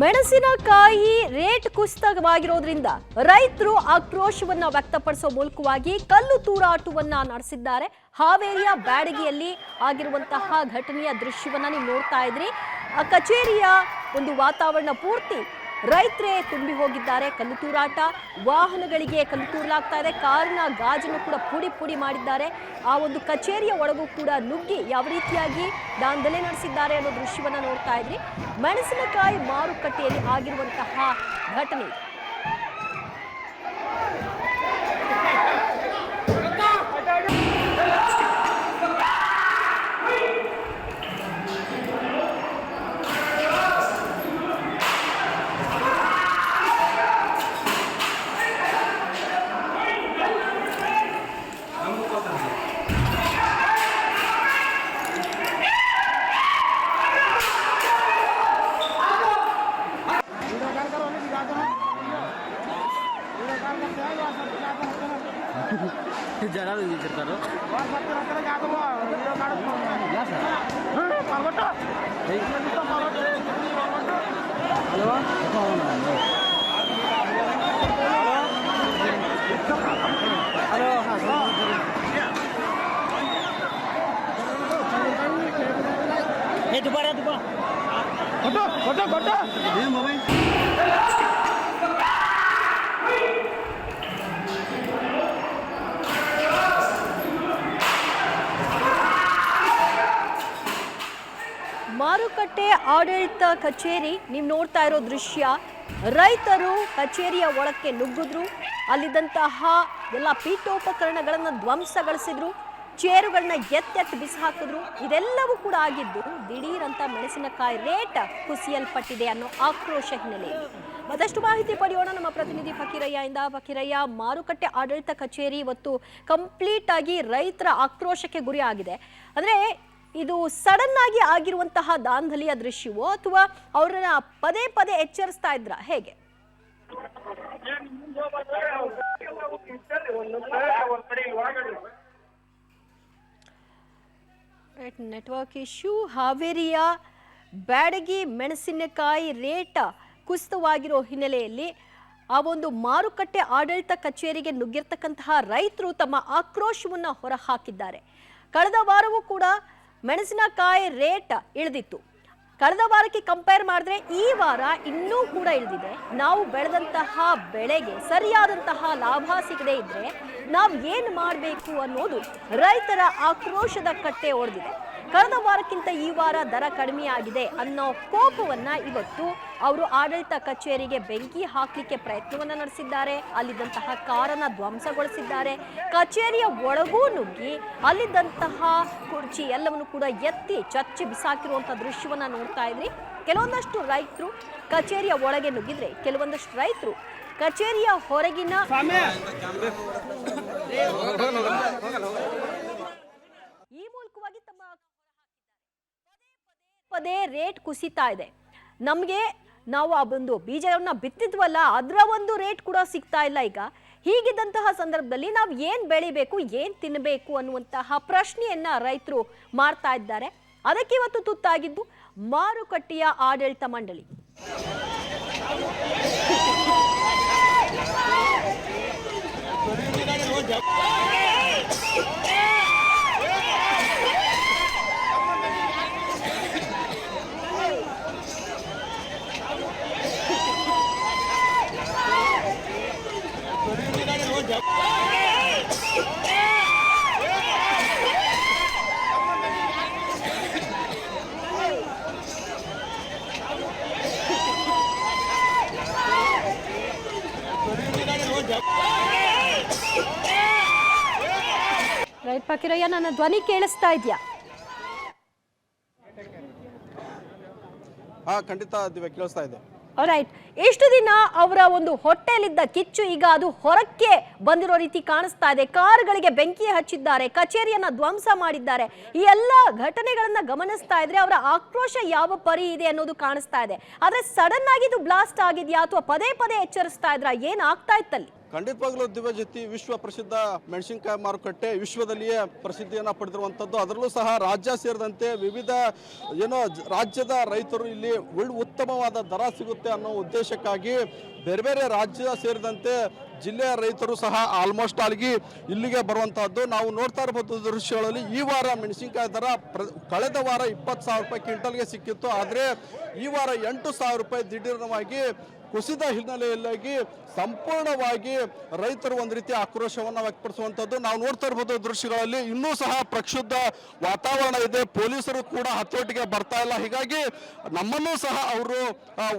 ಮೆಣಸಿನಕಾಯಿ ರೇಟ್ ಕುಸಿತವಾಗಿರೋದ್ರಿಂದ ರೈತರು ಆಕ್ರೋಶವನ್ನ ವ್ಯಕ್ತಪಡಿಸುವ ಮೂಲಕವಾಗಿ ಕಲ್ಲು ತೂರಾಟವನ್ನ ನಡೆಸಿದ್ದಾರೆ. ಹಾವೇರಿಯ ಬ್ಯಾಡಗಿಯಲ್ಲಿ ಆಗಿರುವಂತಹ ಘಟನೆಯ ದೃಶ್ಯವನ್ನ ನೀವು ನೋಡ್ತಾ ಇದ್ರಿ. ಆ ಕಚೇರಿಯ ಒಂದು ವಾತಾವರಣ ಪೂರ್ತಿ ರೈತರೇ ತುಂಬಿ ಹೋಗಿದ್ದಾರೆ. ಕಲ್ಲು ತೂರಾಟ, ವಾಹನಗಳಿಗೆ ಕಲ್ಲು ತೂರಲಾಗ್ತಾ ಇದೆ. ಕಾರಿನ ಗಾಜನ್ನು ಕೂಡ ಪುಡಿ ಪುಡಿ ಮಾಡಿದ್ದಾರೆ. ಆ ಒಂದು ಕಚೇರಿಯ ಒಳಗೂ ಕೂಡ ನುಗ್ಗಿ ಯಾವ ರೀತಿಯಾಗಿ ದಾಂಧಲೆ ನಡೆಸಿದ್ದಾರೆ ಅನ್ನೋ ದೃಶ್ಯವನ್ನ ನೋಡ್ತಾ ಇದ್ರಿ. ಮೆಣಸಿನಕಾಯಿ ಮಾರುಕಟ್ಟೆಯಲ್ಲಿ ಆಗಿರುವಂತಹ ಘಟನೆ. ಮಾರುಕಟ್ಟೆ ಆಡಳಿತ ಕಚೇರಿ ನೀವು ನೋಡ್ತಾ ಇರೋ ದೃಶ್ಯ. ರೈತರು ಕಚೇರಿಯ ಒಳಕ್ಕೆ ನುಗ್ಗಿದ್ರು. ಅಲ್ಲಿದ್ದಂತಹ ಎಲ್ಲ ಪೀಠೋಪಕರಣಗಳನ್ನ ಧ್ವಂಸಗೊಳಿಸಿದ್ರು. ಚೇರುಗಳನ್ನ ಎತ್ತೆತ್ತಿ ಬಿಸಾಕಿದ್ರು. ಇದೆಲ್ಲವೂ ಕೂಡ ಆಗಿದ್ದು ದಿಢೀರ್ ಅಂತ ಮೆಣಸಿನಕಾಯಿ ರೇಟ್ ಕುಸಿಯಲ್ಪಟ್ಟಿದೆ ಅನ್ನೋ ಆಕ್ರೋಶ ಹಿನ್ನೆಲೆಯಲ್ಲಿ. ಮತ್ತಷ್ಟು ಮಾಹಿತಿ ಪಡೆಯೋಣ ನಮ್ಮ ಪ್ರತಿನಿಧಿ ಫಕೀರಯ್ಯ ಇಂದ. ಫಕೀರಯ್ಯ, ಮಾರುಕಟ್ಟೆ ಆಡಳಿತ ಕಚೇರಿ ಇವತ್ತು ಕಂಪ್ಲೀಟ್ ಆಗಿ ರೈತರ ಆಕ್ರೋಶಕ್ಕೆ ಗುರಿ ಆಗಿದೆ. ಅಂದ್ರೆ ಇದು ಸಡನ್ ಆಗಿ ಆಗಿರುವಂತಹ ದಾಂಧಲಿಯ ದೃಶ್ಯವೋ ಅಥವಾ ಅವರನ್ನ ಪದೇ ಪದೇ ಎಚ್ಚರಿಸ್ತಾ ಇದ್ರ ಹೇಗೆ? Network issue. ಹಾವೇರಿಯ ಬ್ಯಾಡಗಿ ಮೆಣಸಿನಕಾಯಿ ರೇಟ್ ಕುಸಿತವಾಗಿರೋ ಹಿನ್ನೆಲೆಯಲ್ಲಿ ಆ ಒಂದು ಮಾರುಕಟ್ಟೆ ಆಡಳಿತ ಕಚೇರಿಗೆ ನುಗ್ಗಿರ್ತಕ್ಕಂತಹ ರೈತರು ತಮ್ಮ ಆಕ್ರೋಶವನ್ನ ಹೊರಹಾಕಿದ್ದಾರೆ. ಕಳೆದ ವಾರವೂ ಕೂಡ ಮೆಣಸಿನಕಾಯಿ ರೇಟ್ ಇಳಿದಿತ್ತು. ಕಳೆದ ವಾರಕ್ಕೆ ಕಂಪೇರ್ ಮಾಡಿದ್ರೆ ಈ ವಾರ ಇನ್ನೂ ಕೂಡ ಇಳಿದಿದೆ. ನಾವು ಬೆಳೆದಂತಹ ಬೆಳೆಗೆ ಸರಿಯಾದಂತಹ ಲಾಭ ಸಿಗದೇ ಇದ್ರೆ ನಾವು ಏನು ಮಾಡಬೇಕು ಅನ್ನೋದು ರೈತರ ಆಕ್ರೋಶದ ಕಟ್ಟೆ ಒಡೆದಿದೆ. ಕಳೆದ ವಾರಕ್ಕಿಂತ ಈ ವಾರ ದರ ಕಡಿಮೆ ಆಗಿದೆ ಅನ್ನೋ ಕೋಪವನ್ನ ಇವತ್ತು ಅವರು ಆಡಳಿತ ಕಚೇರಿಗೆ ಬೆಂಕಿ ಹಾಕಲಿಕ್ಕೆ ಪ್ರಯತ್ನವನ್ನ ನಡೆಸಿದ್ದಾರೆ. ಅಲ್ಲಿದ್ದಂತಹ ಕಾರನ್ನ ಧ್ವಂಸಗೊಳಿಸಿದ್ದಾರೆ. ಕಚೇರಿಯ ಒಳಗೂ ನುಗ್ಗಿ ಅಲ್ಲಿದ್ದಂತಹ ಕುರ್ಚಿ ಎಲ್ಲವನ್ನು ಕೂಡ ಎತ್ತಿ ಚಚ್ಚಿ ಬಿಸಾಕಿರುವಂತಹ ದೃಶ್ಯವನ್ನ ನೋಡ್ತಾ ಇದ್ರಿ. ಕೆಲವೊಂದಷ್ಟು ರೈತರು ಕಚೇರಿಯ ಒಳಗೆ ನುಗ್ಗಿದ್ರೆ ಕೆಲವೊಂದಷ್ಟು ರೈತರು ಕಚೇರಿಯ ಹೊರಗಿನ ಈ ಮೂಲಕವಾಗಿ ತಮ್ಮ ಪದೇ ರೇಟ್ ಕುಸಿತಾ ಇದೆ. ನಮಗೆ ನಾವು ಆ ಒಂದು ಬೀಜವನ್ನ ಬಿತ್ತಿದ್ವಲ್ಲ ಅದರ ಒಂದು ರೇಟ್ ಕೂಡ ಸಿಗ್ತಾ ಇಲ್ಲ. ಈಗ ಹೀಗಿದ್ದಂತಹ ಸಂದರ್ಭದಲ್ಲಿ ನಾವು ಏನ್ ಬೆಳಿಬೇಕು, ಏನ್ ತಿನ್ನಬೇಕು ಅನ್ನುವಂತಹ ಪ್ರಶ್ನೆಯನ್ನ ರೈತರು ಮಾಡ್ತಾ ಇದ್ದಾರೆ. ಅದಕ್ಕೆ ಇವತ್ತು ತುತ್ತಾಗಿದ್ದು ಮಾರುಕಟ್ಟೆಯ ಆಡಳಿತ ಮಂಡಳಿ. ರೈಟ್ ಫಕೀರಯ್ಯ, ನನ್ನ ಧ್ವನಿ ಕೇಳಿಸ್ತಾ ಇದೆಯಾ? ಖಂಡಿತ ಕೇಳಿಸ್ತಾ ಇದೆ. ರೈಟ್. ಎಷ್ಟು ದಿನ ಅವರ ಒಂದು ಹೊಟ್ಟೆಲಿದ್ದ ಕಿಚ್ಚು ಈಗ ಅದು ಹೊರಕ್ಕೆ ಬಂದಿರೋ ರೀತಿ ಕಾಣಿಸ್ತಾ ಇದೆ. ಕಾರುಗಳಿಗೆ ಬೆಂಕಿ ಹಚ್ಚಿದ್ದಾರೆ, ಕಚೇರಿಯನ್ನ ಧ್ವಂಸ ಮಾಡಿದ್ದಾರೆ. ಈ ಎಲ್ಲ ಘಟನೆಗಳನ್ನ ಗಮನಿಸ್ತಾ ಇದ್ರೆ ಅವರ ಆಕ್ರೋಶ ಯಾವ ಪರಿ ಇದೆ ಅನ್ನೋದು ಕಾಣಿಸ್ತಾ ಇದೆ. ಆದ್ರೆ ಸಡನ್ ಆಗಿ ಇದು ಬ್ಲಾಸ್ಟ್ ಆಗಿದ್ಯಾ ಅಥವಾ ಪದೇ ಪದೇ ಎಚ್ಚರಿಸ್ತಾ ಇದ್ರ, ಏನ್ ಆಗ್ತಾ ಇತ್ತಲ್ಲಿ? ಖಂಡಿತವಾಗ್ಲೂ ದಿವ್ಯಜ್ಯೋತಿ ವಿಶ್ವ ಪ್ರಸಿದ್ಧ ಮೆಣಸಿನಕಾಯಿ ಮಾರುಕಟ್ಟೆ ವಿಶ್ವದಲ್ಲಿಯೇ ಪ್ರಸಿದ್ಧಿಯನ್ನು ಪಡೆದಿರುವಂಥದ್ದು. ಅದರಲ್ಲೂ ಸಹ ರಾಜ್ಯ ಸೇರಿದಂತೆ ವಿವಿಧ ರಾಜ್ಯದ ರೈತರು ಇಲ್ಲಿ ಉತ್ತಮವಾದ ದರ ಸಿಗುತ್ತೆ ಅನ್ನೋ ಉದ್ದೇಶಕ್ಕಾಗಿ ಬೇರೆ ಬೇರೆ ರಾಜ್ಯ ಸೇರಿದಂತೆ ಜಿಲ್ಲೆಯ ರೈತರು ಸಹ ಆಲ್ಮೋಸ್ಟ್ ಆಲ್ಗಿ ಇಲ್ಲಿಗೆ ಬರುವಂತಹದ್ದು ನಾವು ನೋಡ್ತಾ ಇರಬಹುದು ದೃಶ್ಯಗಳಲ್ಲಿ. ಈ ವಾರ ಮೆಣಸಿನಕಾಯಿ ದರ ಕಳೆದ ವಾರ 20,000 ರೂಪಾಯಿ ಕ್ವಿಂಟಲ್ಗೆ ಸಿಕ್ಕಿತ್ತು. ಆದರೆ ಈ ವಾರ 8,000 ರೂಪಾಯಿ ದಿಢೀರವಾಗಿ ಕುಸಿದ ಹಿನ್ನೆಲೆಯಲ್ಲಿ ಸಂಪೂರ್ಣವಾಗಿ ರೈತರು ಒಂದು ರೀತಿ ಆಕ್ರೋಶವನ್ನು ವ್ಯಕ್ತಪಡಿಸುವಂಥದ್ದು ನಾವು ನೋಡ್ತಾ ಇರಬಹುದು ದೃಶ್ಯಗಳಲ್ಲಿ. ಇನ್ನೂ ಸಹ ಪ್ರಕ್ಷುಬ್ಧ ವಾತಾವರಣ ಇದೆ, ಪೊಲೀಸರು ಕೂಡ ಹತೋಟಿಗೆ ಬರ್ತಾ ಇಲ್ಲ. ಹೀಗಾಗಿ ನಮ್ಮನ್ನೂ ಸಹ ಅವರು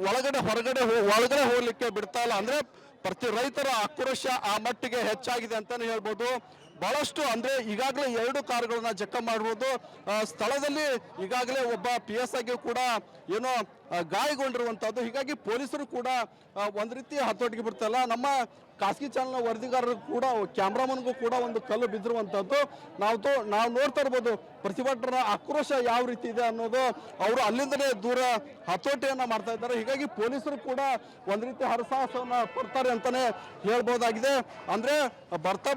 ಒಳಗಡೆ ಹೋಗ್ಲಿಕ್ಕೆ ಬಿಡ್ತಾ ಇಲ್ಲ. ಅಂದ್ರೆ ಪ್ರತಿ ರೈತರ ಆಕ್ರೋಶ ಆ ಮಟ್ಟಿಗೆ ಹೆಚ್ಚಾಗಿದೆ ಅಂತಾನೆ ಹೇಳ್ಬೋದು. ಬಹಳಷ್ಟು ಅಂದ್ರೆ ಈಗಾಗಲೇ 2 ಕಾರುಗಳನ್ನ ಜಖಂ ಮಾಡಬಹುದು. ಸ್ಥಳದಲ್ಲಿ ಈಗಾಗಲೇ ಒಬ್ಬ PSI ಕೂಡ ಗಾಯಗೊಂಡಿರುವಂತಹದ್ದು. ಹೀಗಾಗಿ ಪೊಲೀಸರು ಕೂಡ ಒಂದ್ ರೀತಿ ಹತೋಟಿಗೆ ಬಿಡ್ತಲ್ಲ. ನಮ್ಮ ಖಾಸಗಿ ಚಾನಲ್ನ ವರದಿಗಾರರು ಕೂಡ ಕ್ಯಾಮ್ರಾಮನ್ಗೂ ಕೂಡ ಒಂದು ಕಲ್ಲು ಬಿದ್ದಿರುವಂತಹದ್ದು ನಾವು ನೋಡ್ತಾ ಇರ್ಬೋದು. ಪ್ರತಿಭಟನಾ ಆಕ್ರೋಶ ಯಾವ ರೀತಿ ಇದೆ ಅನ್ನೋದು ಅವರು ಅಲ್ಲಿಂದಲೇ ದೂರ ಹತೋಟಿಯನ್ನ ಮಾಡ್ತಾ ಇದ್ದಾರೆ. ಹೀಗಾಗಿ ಪೊಲೀಸರು ಕೂಡ ಒಂದ್ ರೀತಿ ಹರಸಾಹಸವನ್ನ ಪಡ್ತಾರೆ ಅಂತಾನೆ ಹೇಳ್ಬೋದಾಗಿದೆ. ಅಂದ್ರೆ ಬರ್ತಾ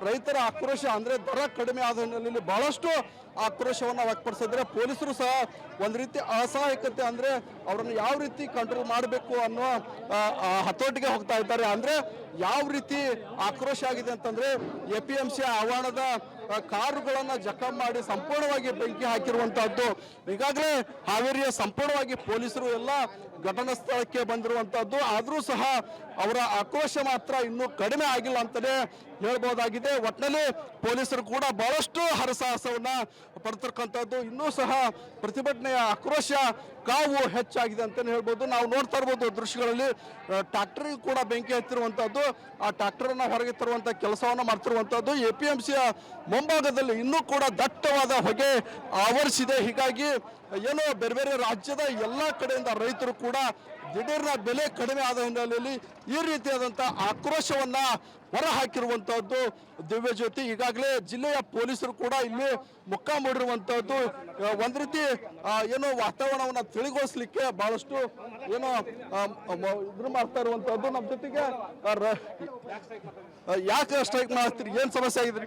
ರೈತರ ಆಕ್ರೋಶ ಅಂದ್ರೆ ದರ ಕಡಿಮೆ ಆದ ಹಿನ್ನೆಲೆಯಲ್ಲಿ ಬಹಳಷ್ಟು ಆಕ್ರೋಶವನ್ನ ವ್ಯಕ್ತಪಡಿಸಿದ್ರೆ ಪೊಲೀಸರು ಸಹ ಒಂದ್ ರೀತಿ ಅಸಹಾಯಕತೆ ಅಂದ್ರೆ ಅವರನ್ನು ಯಾವ ರೀತಿ ಕಂಟ್ರೋಲ್ ಮಾಡಬೇಕು ಅನ್ನೋ ಹತೋಟಿಗೆ ಹೋಗ್ತಾ ಇದ್ದಾರೆ. ಅಂದ್ರೆ ಯಾವ ರೀತಿ ಆಕ್ರೋಶ ಆಗಿದೆ ಅಂತಂದ್ರೆ APMC ಆವರಣದ ಕಾರುಗಳನ್ನ ಜಖಂ ಮಾಡಿ ಸಂಪೂರ್ಣವಾಗಿ ಬೆಂಕಿ ಹಾಕಿರುವಂತಹದ್ದು. ಈಗಾಗಲೇ ಹಾವೇರಿಯ ಸಂಪೂರ್ಣವಾಗಿ ಪೊಲೀಸರು ಎಲ್ಲ ಘಟನಾ ಸ್ಥಳಕ್ಕೆ ಬಂದಿರುವಂತಹದ್ದು. ಆದ್ರೂ ಸಹ ಅವರ ಆಕ್ರೋಶ ಮಾತ್ರ ಇನ್ನೂ ಕಡಿಮೆ ಆಗಿಲ್ಲ ಅಂತಾನೆ ಹೇಳ್ಬೋದಾಗಿದೆ. ಒಟ್ಟಿನಲ್ಲಿ ಪೊಲೀಸರು ಕೂಡ ಬಹಳಷ್ಟು ಹರಸಾಹಸವನ್ನ ಪಡ್ತಿರ್ತಕ್ಕಂಥದ್ದು. ಇನ್ನೂ ಸಹ ಪ್ರತಿಭಟನೆಯ ಆಕ್ರೋಶ ಕಾವು ಹೆಚ್ಚಾಗಿದೆ ಅಂತಾನೆ ಹೇಳ್ಬೋದು. ನಾವು ನೋಡ್ತಾ ಇರ್ಬೋದು ದೃಶ್ಯಗಳಲ್ಲಿ ಟ್ರ್ಯಾಕ್ಟರ್ಗೆ ಕೂಡ ಬೆಂಕಿ ಹತ್ತಿರುವಂತಹದ್ದು. ಆ ಟ್ರ್ಯಾಕ್ಟರ್ ಅನ್ನ ಹೊರಗೆ ತರುವಂತ ಕೆಲಸವನ್ನ ಮಾಡ್ತಿರುವಂತಹದ್ದು. APMC ಮುಂಭಾಗದಲ್ಲಿ ಇನ್ನೂ ಕೂಡ ದಟ್ಟವಾದ ಹೊಗೆ ಆವರಿಸಿದೆ. ಹೀಗಾಗಿ ಬೇರೆ ಬೇರೆ ರಾಜ್ಯದ ಎಲ್ಲಾ ಕಡೆಯಿಂದ ರೈತರು ಕೂಡ ದಿಢೀರ್ನ ಬೆಲೆ ಕಡಿಮೆ ಆದ ಹಿನ್ನೆಲೆಯಲ್ಲಿ ಈ ರೀತಿಯಾದಂಥ ಆಕ್ರೋಶವನ್ನ ಹೊರ ಹಾಕಿರುವಂತಹದ್ದು ದಿವ್ಯಜ್ಯೋತಿ. ಈಗಾಗಲೇ ಜಿಲ್ಲೆಯ ಪೊಲೀಸರು ಕೂಡ ಇಲ್ಲಿ ಮುಖ ಮಾಡಿರುವಂತಹದ್ದು. ಒಂದ್ ರೀತಿ ವಾತಾವರಣವನ್ನ ತಿಳಿಗೊಳಿಸ್ಲಿಕ್ಕೆ ಬಹಳಷ್ಟು ಇದ್ರ ಮಾಡ್ತಾ ಇರುವಂತಹದ್ದು. ನಮ್ಮ ಜೊತೆಗೆ ಯಾಕೆ ಸ್ಟ್ರೈಕ್ ಮಾಡ್ತೀರಿ, ಏನ್ ಸಮಸ್ಯೆ ಆಗಿದೆ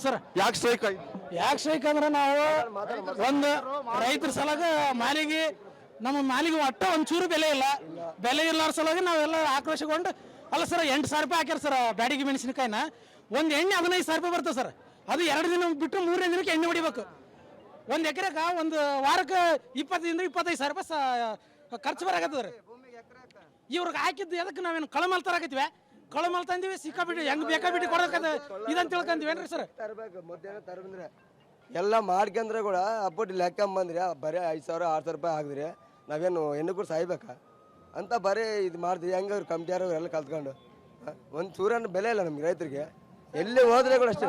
ಸರ್? ಯಾಕೆ ಸ್ಟ್ರೈಕ್ ಆಗಿದೆ? ಯಾಕೆ ಸ್ಟ್ರೈಕ್ ಅಂದ್ರೆ ನಾವು ಒಂದು ರೈತರ ಸಲಗ ಮಾಲಿಗೆ ನಮ್ಮ ಮಾಲಿಗೆ ಒಟ್ಟ ಒಂಚೂರು ಬೆಲೆ ಇಲ್ಲಾರ ಸಲುವಾಗಿ ನಾವೆಲ್ಲ ಆಕ್ರೋಶಗೊಂಡು ಅಲ್ಲ ಸರ್ 8,000 ರೂಪಾಯಿ ಹಾಕ್ಯಾರ ಸರ್ ಬ್ಯಾಡಿಗೆ ಮೆಣಸಿನಕಾಯಿನ. ಒಂದು ಎಣ್ಣೆ 15,000 ರೂಪಾಯಿ ಬರ್ತದೆ ಸರ್. ಅದು 2 ದಿನ ಬಿಟ್ಟು 3ನೇ ದಿನಕ್ಕೆ ಎಣ್ಣೆ ಹೊಡಿಬೇಕು. ಒಂದು ಎಕರೆಗೆ ಒಂದು ವಾರಕ್ಕೆ 20ರಿಂದ 25,000 ರೂಪಾಯಿ ಖರ್ಚು ಬರಾಕತ್ತದ ರೀ. ಇವ್ರಿಗೆ ಹಾಕಿದ್ದು ಅದಕ್ಕೆ ನಾವೇನು ಕಳಮಲ್ ತರಾಕತ್ತೀವಿ, ಕಳಮಲ್ ತಂದಿವಿ ಸಿಕ್ಕಾಬಿಟ್ಟು ಹೆಂಗ್ ಬೇಕಾಬಿಟ್ಟು ಕೊಡೋಕದ ಇದಂತ ತಿಳ್ಕೊಂತೀವೇನ್ರಿ ಸರ್? ಎಲ್ಲ ಮಾಡ್ಕಂದ್ರೆ ಕೂಡ ಅಪ್ಪಟ್ಟು ಲೆಕ್ಕ ಬಂದ್ರಿ ಬರೀ 5,000 6,000 ರೂಪಾಯಿ ಹಾಕಿದ್ರಿ. ನಾವೇನು ಹೆಣ್ಣು ಕೂಡ ಸಾಯ್ಬೇಕಾ ಅಂತ ಬರೀ ಇದು ಮಾಡಿದ್ರಿ. ಹೆಂಗೆ ಅವ್ರು ಕಮಿಟಿಯವ್ರು ಎಲ್ಲ ಕಲ್ತ್ಕೊಂಡು ಒಂದು ಚೂರನ್ನ ಬೆಲೆ ಇಲ್ಲ ನಮ್ಗೆ ರೈತರಿಗೆ. ಎಲ್ಲಿ ಹೋದ್ರೆ ಕೂಡ ಅಷ್ಟೇ.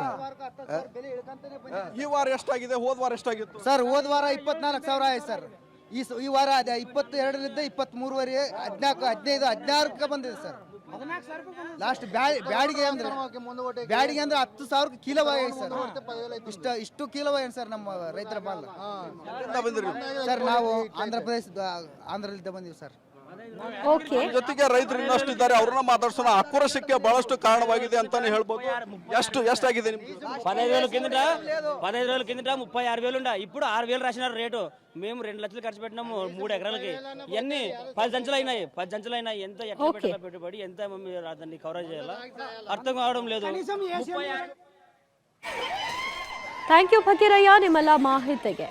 ಈ ವಾರ ಎಷ್ಟಾಗಿದೆ, ಹೋದ ವಾರ ಎಷ್ಟಾಗಿತ್ತು ಸರ್? ಹೋದ ವಾರ 24,000 ಆಯ್ತು ಸರ್. ಈ ವಾರ ಅದೇ 22ರಿಂದ 23ವರೆಗೆ 14, 15, 16ಕ್ಕೆ ಬಂದಿದೆ ಸರ್. ಲಾಸ್ಟ್ ಬ್ಯಾಡಿಗೆ ಅಂದ್ರೆ 10,000 ಕಿಲೋವಾಗಿ ಸರ್. ಇಷ್ಟು ಕಿಲೋವಾಗಿ ಸರ್ ನಮ್ಮ ರೈತರ ಮಾಲ್. ಸರ್ ನಾವು ಆಂಧ್ರದಿಂದ ಬಂದಿವಿ ಸರ್. ಜೊತೆಗೆ ರೈತರು ಇನ್ನಷ್ಟು ಇದ್ದಾರೆ, ಅವ್ರನ್ನ ಮಾತಾಡ್ಸೋಣ. ಆಕ್ರೋಶಕ್ಕೆ ಬಹಳಷ್ಟು ಕಾರಣವಾಗಿದೆ ಅಂತಾನೆ ಹೇಳ್ಬೋದು. ಎಷ್ಟಾಗಿದೆ నిమ్ము? 15,000 కిందట 15,000 కిందట 36,000 ఉండ. ఇప్పుడు 6,000 రాసినారు రేటు. మేము 2 లక్షలు ఖర్చు పెట్టినాము 3 ఎకరాలకి. ఇవన్నీ 10 సంచులు అయినాయి. 10 సంచులు అయినాయి. ఎంత ఎట్లా పెట్టాలా పెట్టుబడి, ఎంత దాన్ని కవరేజ్ చేయాలా అర్థం కావడం లేదు. ಥ್ಯಾಂಕ್ ಯು ಭಗೀರಯ್ಯ ನಿಮ್ಮೆಲ್ಲ ಮಾಹಿತಿಗೆ.